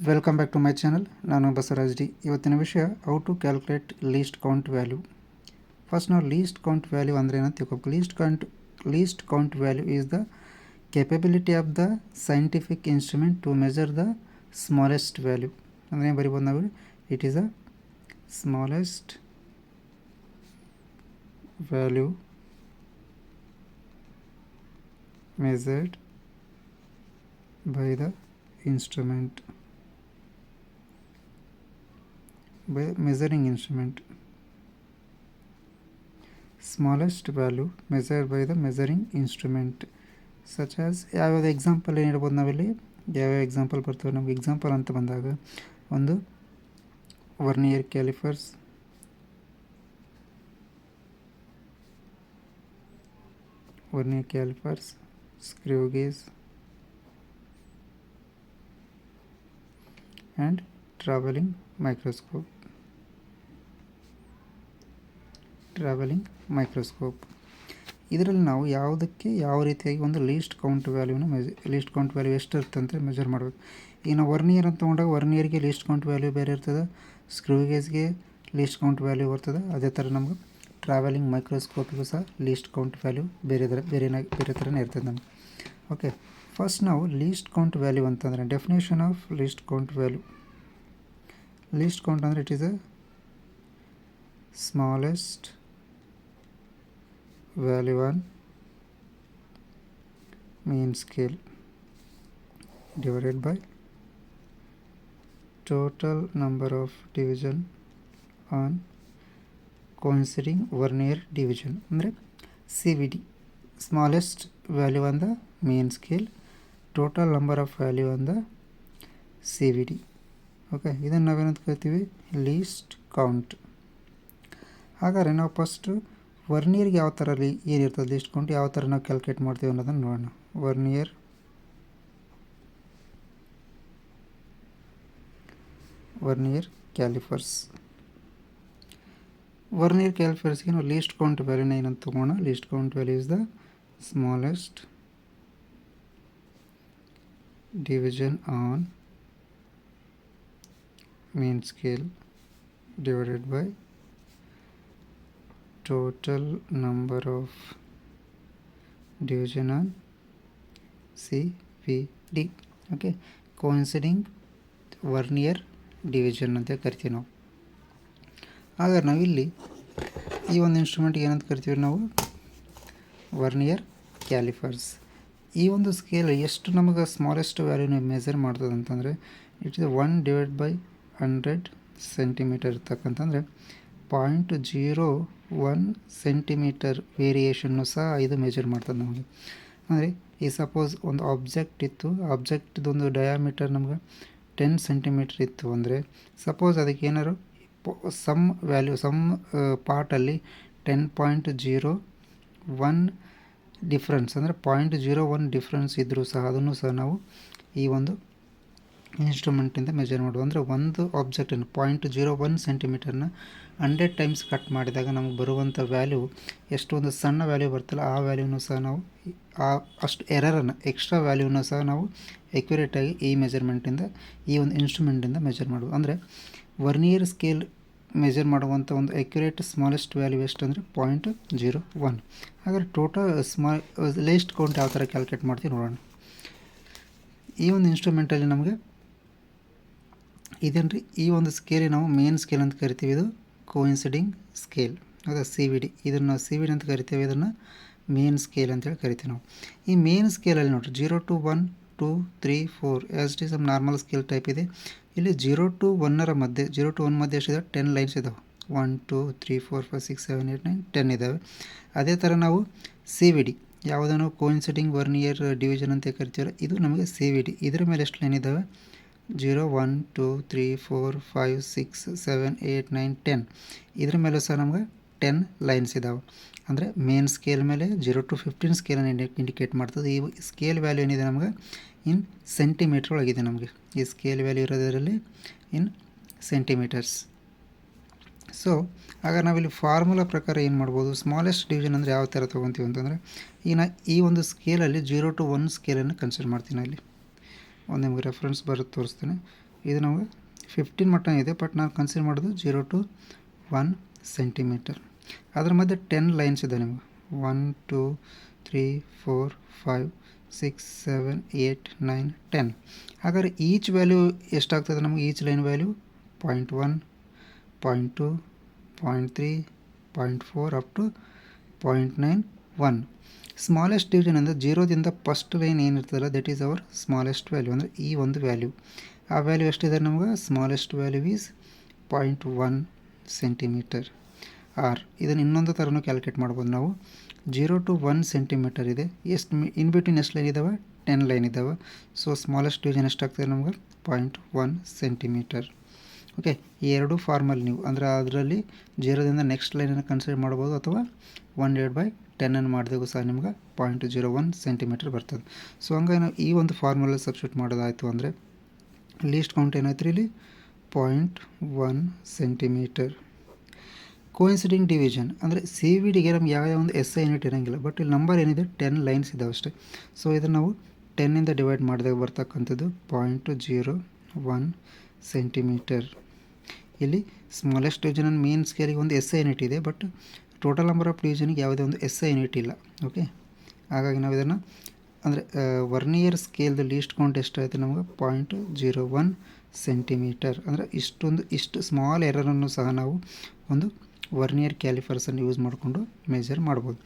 Welcome back to my channel. ನಾನು Basavaraj D. ಇವತ್ತಿನ ವಿಷಯ how to calculate least count value. First ನಾವು least count value ಅಂದರೆ ಏನಂತ ತಿಳ್ಕೊಬೇಕು. Least count value is the capability of the scientific instrument to measure the smallest value. ಅಂದರೆ ಏನು ಬರಿಬೋದು ನಾವು, it is a smallest value measured by the instrument, by measuring instrument. Smallest value measured by the measuring instrument, such as ಯಾವ್ಯಾವ example ಏನು ಹೇಳ್ಬೋದು ನಾವಿಲ್ಲಿ, ಯಾವ್ಯಾವ example ಬರ್ತವೆ ನಮ್ಗೆ. ಎಕ್ಸಾಂಪಲ್ ಅಂತ ಬಂದಾಗ ಒಂದು vernier callipers, screw gauge and traveling microscope. ಇದರಲ್ಲಿ ನಾವು ಯಾವುದಕ್ಕೆ ಯಾವ ರೀತಿಯಾಗಿ ಒಂದು ಲೀಸ್ಟ್ ಕೌಂಟ್ ವ್ಯಾಲ್ಯೂ ಎಷ್ಟು ಇರುತ್ತೆ ಅಂತ ಮೆಜರ್ ಮಾಡಬೇಕು. ಈಗ ನಾವು ವರ್ನಿಯರ್ ಅಂತ ತೊಗೊಂಡಾಗ ವರ್ನಿಯರ್ಗೆ ಲೀಸ್ಟ್ ಕೌಂಟ್ ವ್ಯಾಲ್ಯೂ ಬೇರೆ ಇರ್ತದೆ, ಸ್ಕ್ರೂ ಗೇಜ್ಗೆ ಲೀಸ್ಟ್ ಕೌಂಟ್ ವ್ಯಾಲ್ಯೂ ಬರ್ತದೆ. ಅದೇ ಥರ ನಮ್ಗೆ ಟ್ರಾವೆಲಿಂಗ್ ಮೈಕ್ರೋಸ್ಕೋಪಿಗೂ ಸಹ ಲೀಸ್ಟ್ ಕೌಂಟ್ ವ್ಯಾಲ್ಯೂ ಬೇರೆ ಥರನೇ ಇರ್ತದೆ ನಮಗೆ. ಓಕೆ, ಫಸ್ಟ್ ನಾವು ಲೀಸ್ಟ್ ಕೌಂಟ್ ವ್ಯಾಲ್ಯೂ ಅಂತಂದರೆ definition of least count value. Least count ಅಂದರೆ it is a smallest value on mean scale divided by total number of division on coinciding vernier division. ಅಂದರೆ CVD, smallest value on the mean scale, total number of value on the CVD. Okay, ಇದನ್ನು ನಾವೇನಂತ ಕರಿತೀವಿ, least count. ಹಾಗಾದರೆ ನಾವು first ವರ್ನಿಯರ್ಗೆ ಯಾವ ಥರ ಏನಿರ್ತದೆ least count, ಯಾವ ಥರ ನಾವು ಕ್ಯಾಲ್ಕುಲೇಟ್ ಮಾಡ್ತೀವಿ ಅನ್ನೋದನ್ನು ನೋಡೋಣ. Vernier callipers. ವರ್ನಿಯರ್ ಕ್ಯಾಲಿಪರ್ಸ್ಗೆ ನಾವು ಲೀಸ್ಟ್ ಕೌಂಟ್ ವ್ಯಾಲ್ಯೂನ ಏನಂತ ತೊಗೋಣ. Least count value is the smallest division on mean scale divided by total number of division on CVD. ಓಕೆ, ಕೋಇನ್ಸಿಡಿಂಗ್ ವರ್ನಿಯರ್ ಡಿವಿಷನ್ ಅಂತ ಕರಿತೀವಿ ನಾವು. ಹಾಗಾದ್ರೆ ನಾವಿಲ್ಲಿ ಈ ಒಂದು ಇನ್ಸ್ಟ್ರೂಮೆಂಟ್ಗೆ ಏನಂತ ಕರಿತೀವಿ ನಾವು, ವರ್ನಿಯರ್ ಕ್ಯಾಲಿಪರ್ಸ್. ಈ ಒಂದು ಸ್ಕೇಲ್ ಎಷ್ಟು ನಮಗೆ ಸ್ಮಾಲೆಸ್ಟ್ ವ್ಯಾಲ್ಯೂನ ಮೆಜರ್ ಮಾಡ್ತದೆ ಅಂತಂದರೆ ಇಟ್ ಇಸ್ 1/100 ಸೆಂಟಿಮೀಟರ್ ಇರ್ತಕ್ಕಂತಂದರೆ 0.01 ಸೆಂಟಿಮೀಟರ್ ವೇರಿಯೇಷನ್ನು ಸಹ ಇದು ಮೆಜರ್ ಮಾಡ್ತದೆ ನಮಗೆ. ಅಂದರೆ ಈ ಸಪೋಸ್ ಒಂದು ಆಬ್ಜೆಕ್ಟ್ ಇತ್ತು, ಆಬ್ಜೆಕ್ಟ್ದೊಂದು ಡಯಾಮೀಟರ್ ನಮ್ಗೆ 10 ಸೆಂಟಿಮೀಟರ್ ಇತ್ತು ಅಂದರೆ ಸಪೋಸ್ ಅದಕ್ಕೆ ಏನಾದ್ರು ಸಮ್ ಪಾರ್ಟಲ್ಲಿ 10.01 ಡಿಫ್ರೆನ್ಸ್ ಅಂದರೆ 0.01 ಡಿಫ್ರೆನ್ಸ್ ಇದ್ದರೂ ಸಹ ಅದನ್ನು ಸಹ ನಾವು ಈ ಒಂದು ಇನ್ಸ್ಟ್ರೂಮೆಂಟಿಂದ ಮೆಜರ್ ಮಾಡ್ಬೋದು. ಅಂದರೆ ಒಂದು ಆಬ್ಜೆಕ್ಟನ್ನು 0.01 ಸೆಂಟಿಮೀಟರ್ನ 100 ಟೈಮ್ಸ್ ಕಟ್ ಮಾಡಿದಾಗ ನಮಗೆ ಬರುವಂಥ ವ್ಯಾಲ್ಯೂ ಎಷ್ಟು ಒಂದು ಸಣ್ಣ ವ್ಯಾಲ್ಯೂ ಬರ್ತಲ್ಲ, ಆ ವ್ಯಾಲ್ಯೂನು ಸಹ ನಾವು ಅಷ್ಟು ಎರರನ್ನು ಎಕ್ಸ್ಟ್ರಾ ವ್ಯಾಲ್ಯೂನ ಸಹ ನಾವು ಎಕ್ಯುರೇಟಾಗಿ ಈ ಮೆಜರ್ಮೆಂಟಿಂದ ಈ ಒಂದು ಇನ್ಸ್ಟ್ರೂಮೆಂಟಿಂದ ಮೆಜರ್ ಮಾಡ್ಬೋದು. ಅಂದರೆ ವರ್ನಿಯರ್ ಸ್ಕೇಲ್ ಮೆಜರ್ ಮಾಡುವಂಥ ಒಂದು ಎಕ್ಯುರೇಟ್ ಸ್ಮಾಲೆಸ್ಟ್ ವ್ಯಾಲ್ಯೂ ಎಷ್ಟು ಅಂದರೆ 0.01. ಹಾಗಾದರೆ ಟೋಟಲ್ ಲೀಸ್ಟ್ ಕೌಂಟ್ ಯಾವ ಥರ ಕ್ಯಾಲ್ಕುಲೇಟ್ ಮಾಡ್ತೀವಿ ನೋಡೋಣ. ಈ ಒಂದು ಇನ್ಸ್ಟ್ರೂಮೆಂಟಲ್ಲಿ ನಮಗೆ ಇದೇನು ರೀ, ಈ ಒಂದು ಸ್ಕೇಲಿ ನಾವು ಮೇನ್ ಸ್ಕೇಲ್ ಅಂತ ಕರಿತೀವಿ. ಇದು ಕೋಇನ್ಸಿಡಿಂಗ್ ಸ್ಕೇಲ್, ಹೌದಾ, CVD. ಇದನ್ನು ನಾವು CVD ಅಂತ ಕರಿತೀವಿ, ಇದನ್ನು ಮೇನ್ ಸ್ಕೇಲ್ ಅಂತೇಳಿ ಕರಿತೀವಿ ನಾವು. ಈ ಮೇನ್ ಸ್ಕೇಲಲ್ಲಿ ನೋಡಿರಿ 0 to 1 2 3 4 as it is normal scale type ಇದೆ. ಇಲ್ಲಿ 0 to 1 ಮಧ್ಯೆ 0 to 1 ಮಧ್ಯೆ ಎಷ್ಟಿದೆ, 10 ಲೈನ್ಸ್ ಇದ್ದಾವೆ. 1 2 3 4 5 6 7 8 9 10 ಇದ್ದಾವೆ. ಅದೇ ಥರ ನಾವು CVD ಯಾವುದನ್ನು ಕೋಇನ್ಸಿಡಿಂಗ್ ವರ್ನಿಯರ್ ಡಿವಿಷನ್ ಅಂತ ಕರಿತೀವಲ್ಲ, ಇದು ನಮಗೆ CVD. ಇದರ ಮೇಲೆ ಎಷ್ಟು ಲೈನ್ ಇದ್ದಾವೆ, 0 1 2 3 4 5 6 7 8 9 10. ಇದ್ರ ಮೇಲೂ ಸಹ ನಮ್ಗೆ 10 ಲೈನ್ಸ್ ಇದ್ದಾವೆ. ಅಂದರೆ ಮೇನ್ ಸ್ಕೇಲ್ ಮೇಲೆ 0 to 15 ಸ್ಕೇಲನ್ನು ಇಂಡಿಕೇಟ್ ಮಾಡ್ತದೆ. ಈ ಸ್ಕೇಲ್ ವ್ಯಾಲ್ಯೂ ಏನಿದೆ ನಮಗೆ ಇನ್ ಸೆಂಟಿಮೀಟ್ರ್ ಒಳಗಿದೆ. ನಮಗೆ ಈ ಸ್ಕೇಲ್ ವ್ಯಾಲ್ಯೂ ಇರೋದರಲ್ಲಿ ಇನ್ ಸೆಂಟಿಮೀಟರ್ಸ್. ಸೊ ಆಗ ನಾವಿಲ್ಲಿ ಫಾರ್ಮುಲಾ ಪ್ರಕಾರ ಏನು ಮಾಡ್ಬೋದು, ಸ್ಮಾಲೆಸ್ಟ್ ಡಿವಿಷನ್ ಅಂದರೆ ಯಾವ ಥರ ತೊಗೊತೀವಿ ಅಂತಂದರೆ, ಈ ಒಂದು ಸ್ಕೇಲಲ್ಲಿ 0 to 1 ಸ್ಕೇಲನ್ನು ಕನ್ಸಿಡರ್ ಮಾಡ್ತೀನಿ. ಅಲ್ಲಿ ಒಂದು ನಿಮಗೆ ರೆಫರೆನ್ಸ್ ಬರುತ್ತೆ ತೋರಿಸ್ತೀನಿ. ಇದು ನಮಗೆ 15 ಮಟ್ಟ ಇದೆ, ಬಟ್ ನಾವು ಕನ್ಸಿಡರ್ ಮಾಡೋದು 0 to 1 ಸೆಂಟಿಮೀಟರ್. ಅದರ ಮಧ್ಯೆ 10 ಲೈನ್ಸ್ ಇದೆ ನಿಮಗೆ 1 2 3 4 5 6 7 8 9 10. ಹಾಗಾದ್ರೆ ಈಚ್ ವ್ಯಾಲ್ಯೂ ಎಷ್ಟಾಗ್ತದೆ ನಮಗೆ? Each line value 0.1 0.2 0.3 0.4 up to 0.91. Smallest division ಅಂದರೆ 0ದಿಂದ ಫಸ್ಟ್ ಲೈನ್ ಏನಿರ್ತದಲ್ಲ that is our smallest value, ಅಂದರೆ ಈ ಒಂದು ವ್ಯಾಲ್ಯೂ. ಆ ವ್ಯಾಲ್ಯೂ ಎಷ್ಟಿದೆ ನಮಗೆ? Smallest value is 0.1 centimetre. Or ಇದನ್ನು ಇನ್ನೊಂದು ಥರನೂ ಕ್ಯಾಲ್ಕುಲೇಟ್ ಮಾಡ್ಬೋದು ನಾವು. 0 to 1 ಸೆಂಟಿಮೀಟರ್ ಇದೆ, ಎಷ್ಟು ಇನ್ ಬಿಟ್ವೀನ್ ಎಷ್ಟು ಲೈನ್ ಇದ್ದಾವೆ? 10 ಲೈನ್ ಇದ್ದಾವೆ. ಸೊ ಸ್ಮಾಲೆಸ್ಟ್ ಡಿವಿಷನ್ ಎಷ್ಟಾಗ್ತದೆ ನಮಗೆ? 0.1 ಸೆಂಟಿಮೀಟರ್. ಓಕೆ, ಈ ಎರಡು ಫಾರ್ಮಲ್ಲಿ ನೀವು ಅಂದರೆ ಅದರಲ್ಲಿ 0ದಿಂದ ನೆಕ್ಸ್ಟ್ ಲೈನನ್ನು ಕನ್ಸಿಡರ್ ಮಾಡ್ಬೋದು, ಅಥವಾ 1/10 ಮಾಡಿದಾಗೂ ಸಹ ನಿಮ್ಗೆ 0.01 ಸೆಂಟಿಮೀಟರ್ ಬರ್ತದೆ. ಸೊ ಹಂಗಾಗಿ ನಾವು ಈ ಒಂದು ಫಾರ್ಮುಲಾ ಸಬ್ಸ್ಟಿಟ್ಯೂಟ್ ಮಾಡೋದಾಯಿತು ಅಂದರೆ ಲೀಸ್ಟ್ ಕೌಂಟ್ ಏನಾಯ್ತು ಇಲ್ಲಿ? 0.1 ಸೆಂಟಿಮೀಟರ್. ಕೋಇನ್ಸಿಡಿಂಗ್ ಡಿವಿಷನ್ ಅಂದರೆ ಸಿ ವಿ ಡಿಗೆ ನಮ್ಗೆ ಯಾವ ಒಂದು ಎಸ್ ಐ ಯೂನಿಟ್ ಇರೋಂಗಿಲ್ಲ, ಬಟ್ ಇಲ್ಲಿ ನಂಬರ್ ಏನಿದೆ 10 ಲೈನ್ಸ್ ಇದ್ದಾವೆ ಅಷ್ಟೇ. ಸೊ ಇದನ್ನು ನಾವು 10ಇಂದ ಡಿವೈಡ್ ಮಾಡಿದಾಗ ಬರ್ತಕ್ಕಂಥದ್ದು 0.01 ಸೆಂಟಿಮೀಟರ್. ಇಲ್ಲಿ ಸ್ಮಾಲೆಸ್ಟ್ ಡಿವಿಷನ್ ಮೇನ್ ಸ್ಕೇಲಿಗೆ ಒಂದು ಎಸ್ ಐ ಯೂನಿಟ್ ಇದೆ, ಬಟ್ ಟೋಟಲ್ ನಂಬರ್ ಆಫ್ ಡಿವಿಷನ್ಗೆ ಯಾವುದೇ ಒಂದು ಎಸ್ ಐ ಯೂನಿಟ್ ಇಲ್ಲ. ಓಕೆ, ಹಾಗಾಗಿ ನಾವು ಇದನ್ನು ಅಂದರೆ ವರ್ನಿಯರ್ ಸ್ಕೇಲ್ದು ಲೀಸ್ಟ್ ಕೌಂಟ್ ಎಷ್ಟಾಯಿತು ನಮಗೆ? 0.01 ಸೆಂಟಿಮೀಟರ್. ಅಂದರೆ ಇಷ್ಟು ಸ್ಮಾಲ್ ಎರರನ್ನು ಸಹ ನಾವು ಒಂದು ವರ್ನಿಯರ್ ಕ್ಯಾಲಿಫರ್ಸನ್ನು ಯೂಸ್ ಮಾಡಿಕೊಂಡು ಮೆಜರ್ ಮಾಡ್ಬೋದು.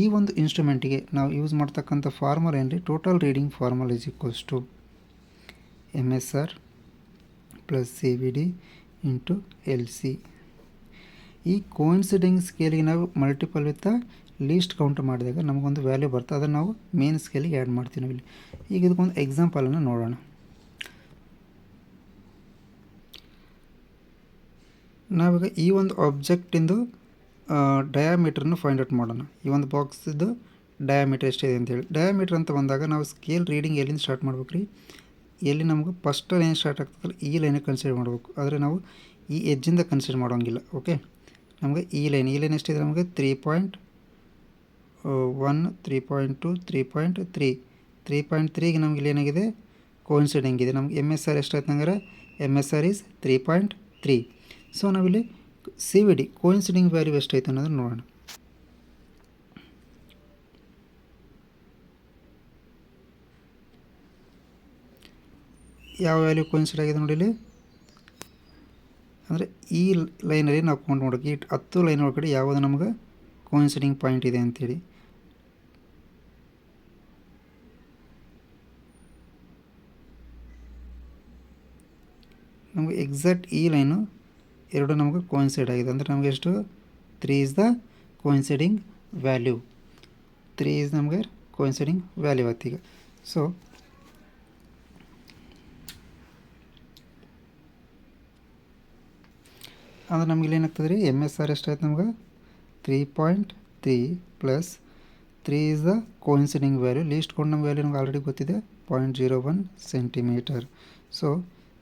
ಈ ಒಂದು ಇನ್ಸ್ಟ್ರೂಮೆಂಟಿಗೆ ನಾವು ಯೂಸ್ ಮಾಡ್ತಕ್ಕಂಥ ಫಾರ್ಮುಲಾ ಏನ್ರಿ? Total reading formula is equals to MSR plus CVD into LC. ಈ ಕೋಇನ್ಸಿಡಿಂಗ್ ಸ್ಕೇಲಿಗೆ ನಾವು ಮಲ್ಟಿಪಲ್ ವಿತ್ ಲೀಸ್ಟ್ ಕೌಂಟ್ ಮಾಡಿದಾಗ ನಮಗೊಂದು ವ್ಯಾಲ್ಯೂ ಬರ್ತದೆ, ಅದನ್ನು ನಾವು ಮೇನ್ ಸ್ಕೇಲಿಗೆ ಆ್ಯಡ್ ಮಾಡ್ತೀವಿ ನಾವು ಇಲ್ಲಿ. ಈಗ ಇದಕ್ಕೊಂದು ಎಕ್ಸಾಂಪಲನ್ನು ನೋಡೋಣ. ನಾವೀಗ ಈ ಒಂದು ಆಬ್ಜೆಕ್ಟಿಂದು ಡಯಾಮೀಟ್ರನ್ನು ಫೈಂಡ್ ಔಟ್ ಮಾಡೋಣ. ಈ ಒಂದು ಬಾಕ್ಸಿದ್ದು ಡಯಾಮೀಟರ್ ಎಷ್ಟಿದೆ ಅಂತೇಳಿ. ಡಯಾಮೀಟ್ರ್ ಅಂತ ಬಂದಾಗ ನಾವು ಸ್ಕೇಲ್ ರೀಡಿಂಗ್ ಎಲ್ಲಿಂದ ಸ್ಟಾರ್ಟ್ ಮಾಡ್ಬೇಕು ರೀ? ಎಲ್ಲಿ ನಮಗೆ ಫಸ್ಟ್ ಲೈನ್ ಸ್ಟಾರ್ಟ್ ಆಗ್ತದಲ್ಲ ಈ ಲೈನಿಗೆ ಕನ್ಸಿಡರ್ ಮಾಡಬೇಕು. ಆದರೆ ನಾವು ಈ ಎಜ್ಜಿಂದ ಕನ್ಸಿಡರ್ ಮಾಡೋಂಗಿಲ್ಲ. ಓಕೆ, ನಮಗೆ ಈ ಲೈನ್ ಎಷ್ಟಿದೆ ನಮಗೆ? 3.1 3.2 3.3 3.3ಗೆ ನಮ್ಗೆ ಇಲ್ಲಿ ಏನಾಗಿದೆ? ಕೋಇನ್ಸಿಡಿಂಗ್ ಇದೆ. ನಮ್ಗೆ MSR ಎಷ್ಟಾಯ್ತು ಹಂಗಾರೆ? MSR is 3.3. ಸೊ ನಾವಿಲ್ಲಿ CVD ಕೋಇನ್ಸಿಡಿಂಗ್ ವ್ಯಾಲ್ಯೂ ಎಷ್ಟಾಯ್ತು ಅನ್ನೋದನ್ನು ನೋಡೋಣ. ಯಾವ ವ್ಯಾಲ್ಯೂ ಕೋಇನ್ಸಿಡ್ ಆಗಿದೆ ನೋಡಿ ಇಲ್ಲಿ? ಅಂದರೆ ಈ ಲೈನಲ್ಲಿ ನಾವು ಕೌಂಟ್ ಮಾಡೋಕೆ ಈ 10 ಲೈನ್ ಒಳಗಡೆ ಯಾವುದು ನಮಗೆ ಕೋಇನ್ಸಿಡಿಂಗ್ ಪಾಯಿಂಟ್ ಇದೆ ಅಂತೇಳಿ. ನಮಗೆ ಎಕ್ಸಾಕ್ಟ್ ಈ ಲೈನು ಎರಡು ನಮಗೆ ಕೋಇನ್ಸೈಡ್ ಆಗಿದೆ. ಅಂದರೆ ನಮಗೆ ಎಷ್ಟು? 3 ಈಸ್ ದ ಕೋಇನ್ಸೈಡಿಂಗ್ ವ್ಯಾಲ್ಯೂ. 3 ಈಸ್ ನಮಗೆ ಕೋಇನ್ಸೈಡಿಂಗ್ ವ್ಯಾಲ್ಯೂ ಆಯ್ತು ಈಗ. ಸೊ ಅಂದರೆ ನಮ್ಗೆ ಇಲ್ಲಿ ಏನಾಗ್ತದೆ ರೀ? MSR ಎಷ್ಟಾಯ್ತು ನಮ್ಗೆ? 3.3 plus 3 is the coinciding value. Least count ನಮ್ಮ ವ್ಯಾಲ್ಯೂ ನಮ್ಗೆ ಆಲ್ರೆಡಿ ಗೊತ್ತಿದೆ 0.01 ಸೆಂಟಿಮೀಟರ್. ಸೊ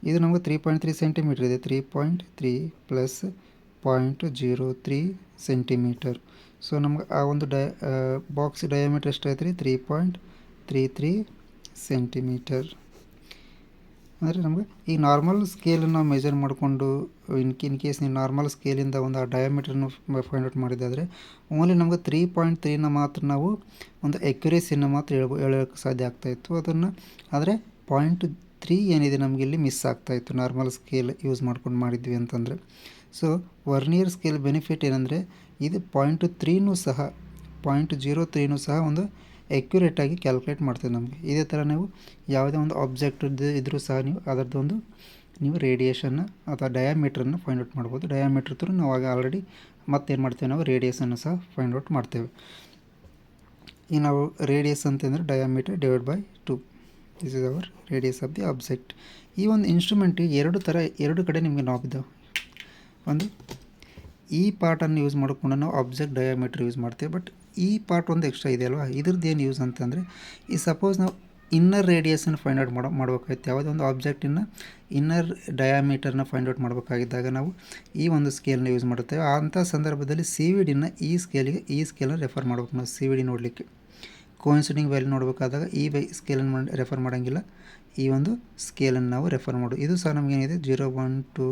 ಇದು ನಮಗೆ 3.3 ಸೆಂಟಿಮೀಟರ್ ಇದೆ. 3.3 ಪ್ಲಸ್ 0.03 ಸೆಂಟಿಮೀಟರ್. ಸೊ ನಮ್ಗೆ ಆ ಒಂದು ಬಾಕ್ಸ್ ಡಯಾಮೀಟರ್ ಎಷ್ಟಾಯ್ತು ರೀ? 3.33 ಸೆಂಟಿಮೀಟರ್. ಅಂದರೆ ನಮಗೆ ಈ ನಾರ್ಮಲ್ ಸ್ಕೇಲನ್ನು ನಾವು ಮೆಜರ್ ಮಾಡಿಕೊಂಡು ಇನ್ ಕೇಸ್ ನೀವು ನಾರ್ಮಲ್ ಸ್ಕೇಲಿಂದ ಒಂದು ಆ ಡಯಾಮೀಟ್ರನ್ನು ಫೈಂಡ್ ಔಟ್ ಮಾಡಿದ್ದಾದರೆ ಓನ್ಲಿ ನಮಗೆ 3.3ನ ಮಾತ್ರ ನಾವು ಒಂದು ಎಕ್ಯುರೇಸಿಯನ್ನು ಮಾತ್ರ ಹೇಳೋಕ್ಕೆ ಸಾಧ್ಯ ಆಗ್ತಾಯಿತ್ತು ಅದನ್ನು. ಆದರೆ 0.3 ಏನಿದೆ ನಮಗೆ ಇಲ್ಲಿ ಮಿಸ್ ಆಗ್ತಾಯಿತ್ತು ನಾರ್ಮಲ್ ಸ್ಕೇಲ್ ಯೂಸ್ ಮಾಡ್ಕೊಂಡು ಮಾಡಿದ್ವಿ ಅಂತಂದರೆ. ಸೊ ವರ್ನಿಯರ್ ಸ್ಕೇಲ್ ಬೆನಿಫಿಟ್ ಏನಂದರೆ ಇದು 0.3ನೂ ಸಹ 0.03ನೂ ಸಹ ಒಂದು ಎಕ್ಯುರೇಟಾಗಿ ಕ್ಯಾಲ್ಕುಲೇಟ್ ಮಾಡ್ತದೆ ನಮಗೆ. ಇದೇ ಥರ ನೀವು ಯಾವುದೇ ಒಂದು ಆಬ್ಜೆಕ್ಟ್ ಇದ್ದರೂ ಸಹ ನೀವು ಅದರದ್ದೊಂದು ನೀವು ರೇಡಿಯೇಷನ್ನ ಅಥವಾ ಡಯಾಮೀಟ್ರನ್ನು ಫೈಂಡ್ ಔಟ್ ಮಾಡ್ಬೋದು. ಡಯಾಮೀಟ್ರ್ ಥ್ರೂ ನಾವು ಆಗ ಆಲ್ರೆಡಿ ಮತ್ತೇನು ಮಾಡ್ತೇವೆ? ನಾವು ರೇಡಿಯಸನ್ನು ಸಹ ಫೈಂಡ್ ಔಟ್ ಮಾಡ್ತೇವೆ. ಈಗ ನಾವು ರೇಡಿಯಸ್ ಅಂತಂದರೆ diameter divide by 2. This is our radius of the object. ಈ ಒಂದು ಇನ್ಸ್ಟ್ರೂಮೆಂಟಿಗೆ ಎರಡು ಕಡೆ ನಿಮಗೆ ನಾಬ್ ಇದ್ದಾವೆ. ಒಂದು ಈ ಪಾರ್ಟನ್ನು ಯೂಸ್ ಮಾಡಿಕೊಂಡು ನಾವು ಆಬ್ಜೆಕ್ಟ್ ಡಯಾಮೀಟರ್ ಯೂಸ್ ಮಾಡ್ತೇವೆ. ಬಟ್ ಈ ಪಾರ್ಟ್ ಒಂದು ಎಕ್ಸ್ಟ್ರಾ ಇದೆ ಅಲ್ವಾ? ಇದ್ರದ್ದು ಏನು ಯೂಸ್ ಅಂತಂದರೆ ಈ ಸಪೋಸ್ ನಾವು ಇನ್ನರ್ ರೇಡಿಯಸನ್ನು ಫೈಂಡ್ ಔಟ್ ಮಾಡ್ಬೇಕಾಗಿತ್ತು. ಯಾವುದೇ ಒಂದು ಆಬ್ಜೆಕ್ಟಿನ ಇನ್ನರ್ ಡಯಾಮೀಟರ್ನ ಫೈಂಡ್ ಔಟ್ ಮಾಡಬೇಕಾಗಿದ್ದಾಗ ನಾವು ಈ ಒಂದು ಸ್ಕೇಲ್ನ ಯೂಸ್ ಮಾಡುತ್ತೇವೆ. ಅಂಥ ಸಂದರ್ಭದಲ್ಲಿ CVDನ ಈ ಸ್ಕೇಲನ್ನು ರೆಫರ್ ಮಾಡ್ಬೇಕು ನಾವು CVD ನೋಡಲಿಕ್ಕೆ. ಕೋಇನ್ಸಿಡಿಂಗ್ ವ್ಯಾಲ್ಯೂ ನೋಡಬೇಕಾದಾಗ ಈ ಸ್ಕೇಲನ್ನು ರೆಫರ್ ಮಾಡೋಂಗಿಲ್ಲ, ಈ ಒಂದು ಸ್ಕೇಲನ್ನು ನಾವು ರೆಫರ್ ಮಾಡೋದು. ಇದು ಸಹ ನಮಗೇನಿದೆ 0 1 2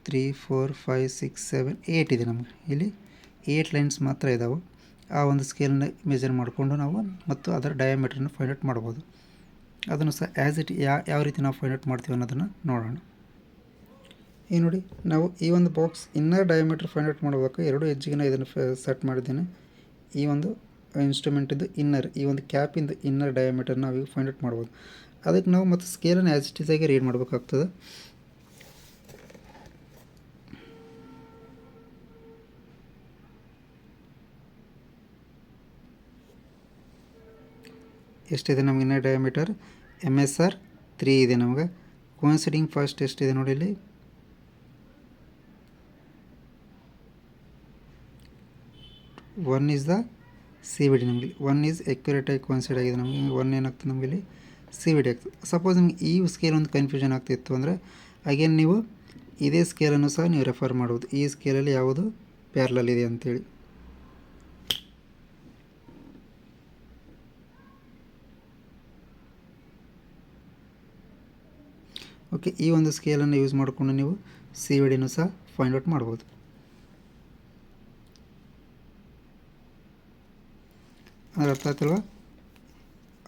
3 4 5 6 7 8 ಇದೆ. ನಮಗೆ ಇಲ್ಲಿ 8 ಲೈನ್ಸ್ ಮಾತ್ರ ಇದ್ದಾವೆ. ಆ ಒಂದು ಸ್ಕೇಲನ್ನ ಮೆಜರ್ ಮಾಡಿಕೊಂಡು ನಾವು ಮತ್ತು ಅದರ ಡಯಾಮೀಟ್ರನ್ನು ಫೈಂಡ್ ಔಟ್ ಮಾಡ್ಬೋದು. ಅದನ್ನು ಸಹ ಆ್ಯಸ್ ಇಟ್ ಯಾವ ರೀತಿ ನಾವು ಫೈಂಡ್ ಔಟ್ ಮಾಡ್ತೀವಿ ಅನ್ನೋದನ್ನು ನೋಡೋಣ. ಈ ನೋಡಿ, ನಾವು ಈ ಒಂದು box inner diameter find out ಮಾಡಬೇಕು. 2 ಎಡ್ಜ್ಗೆ ಇದನ್ನು ಸೆಟ್ ಮಾಡಿದ್ದೇನೆ. ಈ ಒಂದು ಇನ್ಸ್ಟ್ರೂಮೆಂಟಿಂದು ಇನ್ನರ್, ಈ ಒಂದು ಕ್ಯಾಪಿಂದು ಇನ್ನರ್ ಡಯಾಮೀಟರ್ ನಾವು ಈಗ ಫೈಂಡ್ ಔಟ್ ಮಾಡ್ಬೋದು. ಅದಕ್ಕೆ ನಾವು ಮತ್ತು ಸ್ಕೇಲನ್ನು ಆ್ಯಸ್ ಇಟ್ ಈಸ್ ಆಗಿ ರೀಡ್ ಮಾಡಬೇಕಾಗ್ತದೆ. ಎಷ್ಟಿದೆ ನಮಗೆ ಇನ್ನರ್ ಡಯಾಮೀಟರ್? MSR 3 ಇದೆ. ನಮಗೆ ಕೋಇನ್ಸಿಡಿಂಗ್ ಫಸ್ಟ್ ಎಷ್ಟಿದೆ ನೋಡಿ ಇಲ್ಲಿ, 1 ಈಸ್ ದ CVD. ನಮಗೆ 1 ಈಸ್ ಎಕ್ಯುರೇಟಾಗಿ ಕೋಇನ್ಸೈಡ್ ಆಗಿದೆ. ನಮಗೆ 1 ಏನಾಗ್ತದೆ ನಮಗೆ ಇಲ್ಲಿ CVD ಆಗ್ತದೆ. ಸಪೋಸ್ ನಿಮಗೆ ಈ ಸ್ಕೇಲ್ ಒಂದು ಕನ್ಫ್ಯೂಷನ್ ಆಗ್ತಿತ್ತು ಅಂದರೆ ಅಗೇನ್ ನೀವು ಇದೇ ಸ್ಕೇಲನ್ನು ಸಹ ನೀವು ರೆಫರ್ ಮಾಡ್ಬೋದು, ಈ ಸ್ಕೇಲಲ್ಲಿ ಯಾವುದು ಪ್ಯಾರಲಲ್ ಇದೆ ಅಂತೇಳಿ. ಓಕೆ, ಈ ಒಂದು ಸ್ಕೇಲನ್ನು ಯೂಸ್ ಮಾಡಿಕೊಂಡು ನೀವು CVDನೂ ಸಹ ಫೈಂಡ್ ಔಟ್ ಮಾಡ್ಬೋದು. ಅದರ ಅರ್ಥ ಆಯ್ತಲ್ವ?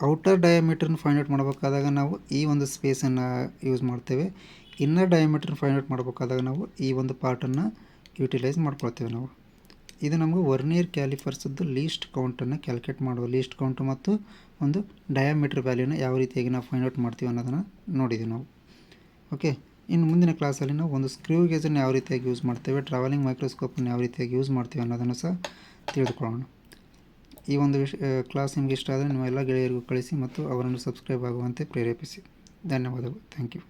ಔಟರ್ ಡಯಾಮೀಟ್ರನ್ನ ಫೈಂಡ್ ಔಟ್ ಮಾಡಬೇಕಾದಾಗ ನಾವು ಈ ಒಂದು ಸ್ಪೇಸನ್ನು ಯೂಸ್ ಮಾಡ್ತೇವೆ. ಇನ್ನರ್ ಡಯಾಮೀಟ್ರನ್ನ ಫೈಂಡ್ ಔಟ್ ಮಾಡಬೇಕಾದಾಗ ನಾವು ಈ ಒಂದು ಪಾರ್ಟನ್ನು ಯೂಟಿಲೈಸ್ ಮಾಡ್ಕೊಳ್ತೇವೆ ನಾವು. ಇದು ನಮಗೆ ವರ್ನಿಯರ್ ಕ್ಯಾಲಿಪರ್ಸದ್ದು ಲೀಸ್ಟ್ ಕೌಂಟನ್ನು ಕ್ಯಾಲ್ಕುಲೇಟ್ ಮಾಡುವ ಲೀಸ್ಟ್ ಕೌಂಟು ಮತ್ತು ಒಂದು ಡಯಾಮೀಟ್ರ್ ವ್ಯಾಲ್ಯೂನ ಯಾವ ರೀತಿಯಾಗಿ ನಾವು ಫೈಂಡ್ ಔಟ್ ಮಾಡ್ತೀವಿ ಅನ್ನೋದನ್ನು ನೋಡಿದ್ದೀವಿ ನಾವು. ಓಕೆ, ಇನ್ನು ಮುಂದಿನ ಕ್ಲಾಸಲ್ಲಿ ನಾವು ಒಂದು ಸ್ಕ್ರೂ ಗೇಜನ್ನು ಯಾವ ರೀತಿಯಾಗಿ ಯೂಸ್ ಮಾಡ್ತೇವೆ, ಟ್ರಾವೆಲಿಂಗ್ ಮೈಕ್ರೋಸ್ಕೋಪನ್ನು ಯಾವ ರೀತಿಯಾಗಿ ಯೂಸ್ ಮಾಡ್ತೀವಿ ಅನ್ನೋದನ್ನು ಸಹ ತಿಳಿದುಕೊಳ್ಳೋಣ. ಈ ಒಂದು ಕ್ಲಾಸ್ ನಿಮಗೆ ಇಷ್ಟ ಆದರೆ ನಿಮ್ಮ ಎಲ್ಲ ಗೆಳೆಯರಿಗೂ ಕಳಿಸಿ ಮತ್ತು ಅವರನ್ನು ಸಬ್ಸ್ಕ್ರೈಬ್ ಆಗುವಂತೆ ಪ್ರೇರೇಪಿಸಿ. ಧನ್ಯವಾದಗಳು. Thank you.